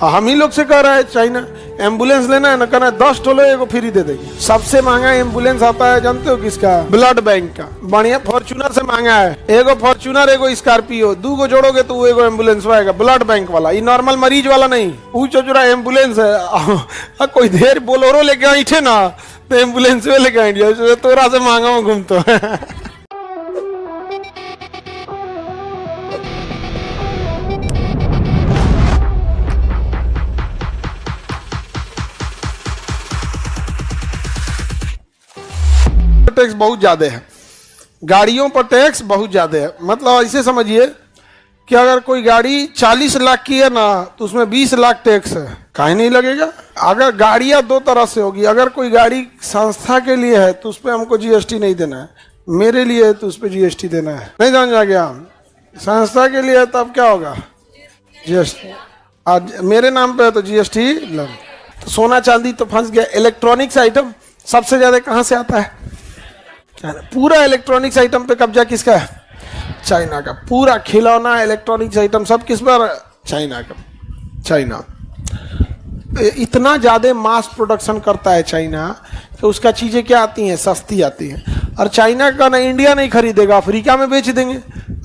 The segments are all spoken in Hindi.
हम ही लोग से कह रहा है चाइना एम्बुलेंस लेना है ना, कहना 10 टोलो एगो फ्री दे देगी। सबसे महंगा एम्बुलेंस आता है जानते हो किसका? ब्लड बैंक का। बढ़िया फॉर्च्यूनर से महंगा है। एगो फॉर्च्यूनर एगो स्कॉर्पियो, 2 गो जोड़ोगे तो वो एगो एम्बुलेंस आएगा ब्लड बैंक वाला। ये नॉर्मल मरीज वाला नहीं, ऊंचा चौड़ा एम्बुलेंस है। कोई देर बोलोरो लेके आई थे ना तो एम्बुलेंस लेके आई तोरा से महंगा में घूमते है। टैक्स बहुत ज्यादा है, गाड़ियों पर टैक्स बहुत ज्यादा है। मतलब ऐसे समझिए कि अगर कोई गाड़ी 40 लाख की है ना तो उसमें 20 लाख टैक्स है। काहे नहीं लगेगा? अगर गाड़ियां 2 तरह से होगी, अगर कोई गाड़ी संस्था के लिए है तो उस पर हमको जीएसटी नहीं देना है, मेरे लिए है तो उस पर जीएसटी देना है। नहीं समझ आ गया? संस्था के लिए है तब क्या होगा? जीएसटी। आज मेरे नाम पे है तो जीएसटी लग। तो सोना चांदी तो फंस गया। इलेक्ट्रॉनिक्स आइटम सबसे ज्यादा कहाँ से आता है? पूरा इलेक्ट्रॉनिक्स आइटम पे कब्जा किसका है? चाइना का। पूरा खिलौना इलेक्ट्रॉनिक्स आइटम सब किस पर? चाइना का। चाइना इतना ज्यादा मास प्रोडक्शन करता है चाइना कि उसका चीजें क्या आती हैं? सस्ती आती हैं। और चाइना का ना इंडिया नहीं खरीदेगा, अफ्रीका में बेच देंगे।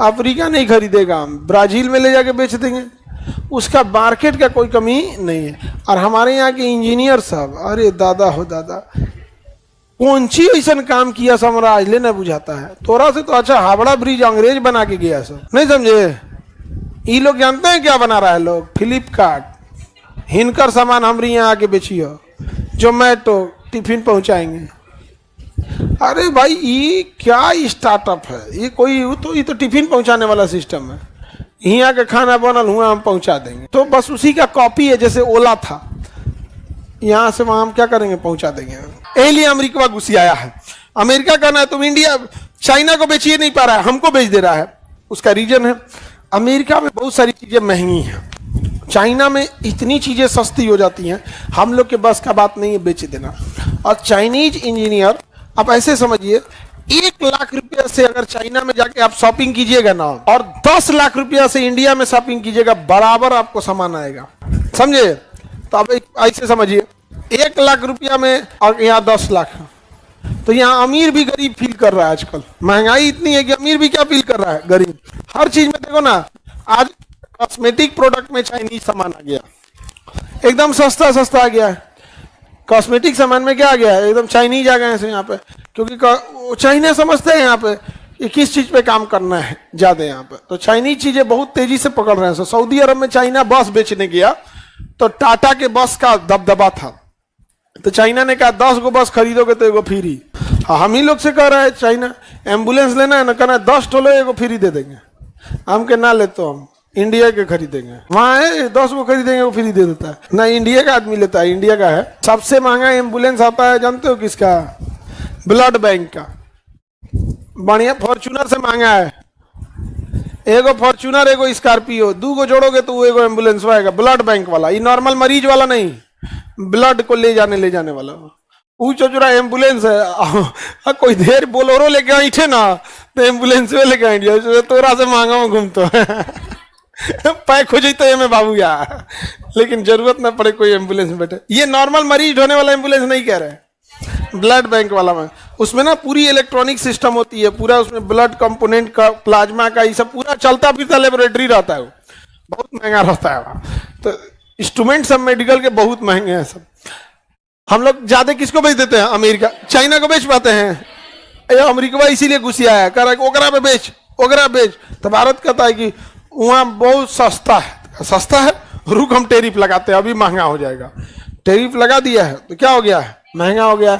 अफ्रीका नहीं खरीदेगा, ब्राजील में ले जाके बेच देंगे। उसका मार्केट का कोई कमी नहीं है। और हमारे यहाँ के इंजीनियर साहब, अरे दादा हो दादा, कौन सी ऐसा काम किया साम्राज लेना बुझाता है। थोड़ा से तो अच्छा हावड़ा ब्रिज अंग्रेज बना के गया सब। नहीं समझे? ये लोग जानते हैं क्या बना रहा है लोग? फ्लिपकार्ट। हिनकर सामान हमारे यहाँ आके बेचियो, जोमेटो टिफिन पहुंचाएंगे। अरे भाई ये क्या स्टार्टअप है? ये तो टिफिन पहुंचाने वाला सिस्टम है। यहाँ का खाना बनल हुआ हम पहुंचा देंगे, तो बस उसी का कॉपी है। जैसे ओला था, यहाँ से वहां हम क्या करेंगे? पहुंचा देंगे। इसलिए अमेरिका घुसी आया है। अमेरिका कहना है तुम इंडिया चाइना को बेचिए नहीं पा रहा है, हमको बेच दे रहा है। उसका रीजन है अमेरिका में बहुत सारी चीजें महंगी हैं, चाइना में इतनी चीजें सस्ती हो जाती हैं, हम लोग के बस का बात नहीं है बेच देना। और चाइनीज इंजीनियर, आप ऐसे समझिए 1 लाख रुपया से अगर चाइना में जाके आप शॉपिंग कीजिएगा ना, और 10 लाख रुपया से इंडिया में शॉपिंग कीजिएगा, बराबर आपको सामान आएगा। समझे? तो अब ऐसे समझिए 1 लाख रुपया में और यहाँ 10 लाख, तो यहाँ अमीर भी गरीब फील कर रहा है। आजकल महंगाई इतनी है कि अमीर भी क्या फील कर रहा है? गरीब। हर चीज में देखो ना, आज कॉस्मेटिक प्रोडक्ट में चाइनीज सामान आ गया, एकदम सस्ता सस्ता आ गया है। कॉस्मेटिक सामान में क्या आ गया है? एकदम चाइनीज आ गए हैं यहाँ पे, क्योंकि चाइना समझते हैं यहाँ पे कि किस चीज पे काम करना है ज्यादा यहाँ पे। तो चाइनीज चीजें बहुत तेजी से पकड़ रहे हैं। सऊदी अरब में चाइना बस बेचने गया तो टाटा के बस का दबदबा था, तो चाइना ने कहा 10 गो बस खरीदोगे तो एगो फ्री। हम ही लोग से कह रहा है चाइना एम्बुलेंस लेना है ना, कहना 10 टोलो एगो फ्री दे देंगे। हम के ना ले तो हम इंडिया के खरीदेंगे। वहां है 10 गो खरीदेंगे वो फ्री दे देता है ना। इंडिया का आदमी लेता है, इंडिया का है। सबसे महंगा एम्बुलेंस आता है जानते हो किसका? ब्लड बैंक का। बढ़िया फॉर्च्यूनर से महंगा है। एगो फॉर्च्यूनर एगो स्कॉर्पियो, 2 गो जोड़ोगे तो वो एगो एम्बुलेंस आएगा ब्लड बैंक वाला। ये नॉर्मल मरीज वाला नहीं, ब्लड को ले जाने वाला ऊंचा चौड़ा एम्बुलेंस है। कोई देर बोलोरो लेके आई थे ना तो एम्बुलेंस लेके आई तोरा से महंगा में घूमते है। पैक हो जाते में बाबू यार, लेकिन जरूरत ना पड़े कोई एम्बुलेंस में बैठे। ये नॉर्मल मरीज होने वाला एम्बुलेंस नहीं कह रहे, ब्लड बैंक वाला में। उसमें ना पूरी इलेक्ट्रॉनिक सिस्टम होती है, पूरा उसमें ब्लड कंपोनेंट का, प्लाज्मा का, ये सब पूरा चलता फिरता लेबोरेटरी रहता है। वो बहुत महंगा रहता है वहाँ। तो इंस्ट्रूमेंट सब मेडिकल के बहुत महंगे हैं सब। हम लोग ज्यादा किसको बेच देते हैं? अमेरिका। चाइना को बेच पाते हैं? अमेरिका इसीलिए घुसिया है, कह रहा है ओकरा पे बेच, ओकरा बेच। तो भारत कहता है कि वहाँ बहुत सस्ता है। सस्ता है, रुक हम टैरिफ लगाते हैं, अभी महंगा हो जाएगा। टैरिफ लगा दिया है तो क्या हो गया है? महंगा हो गया है।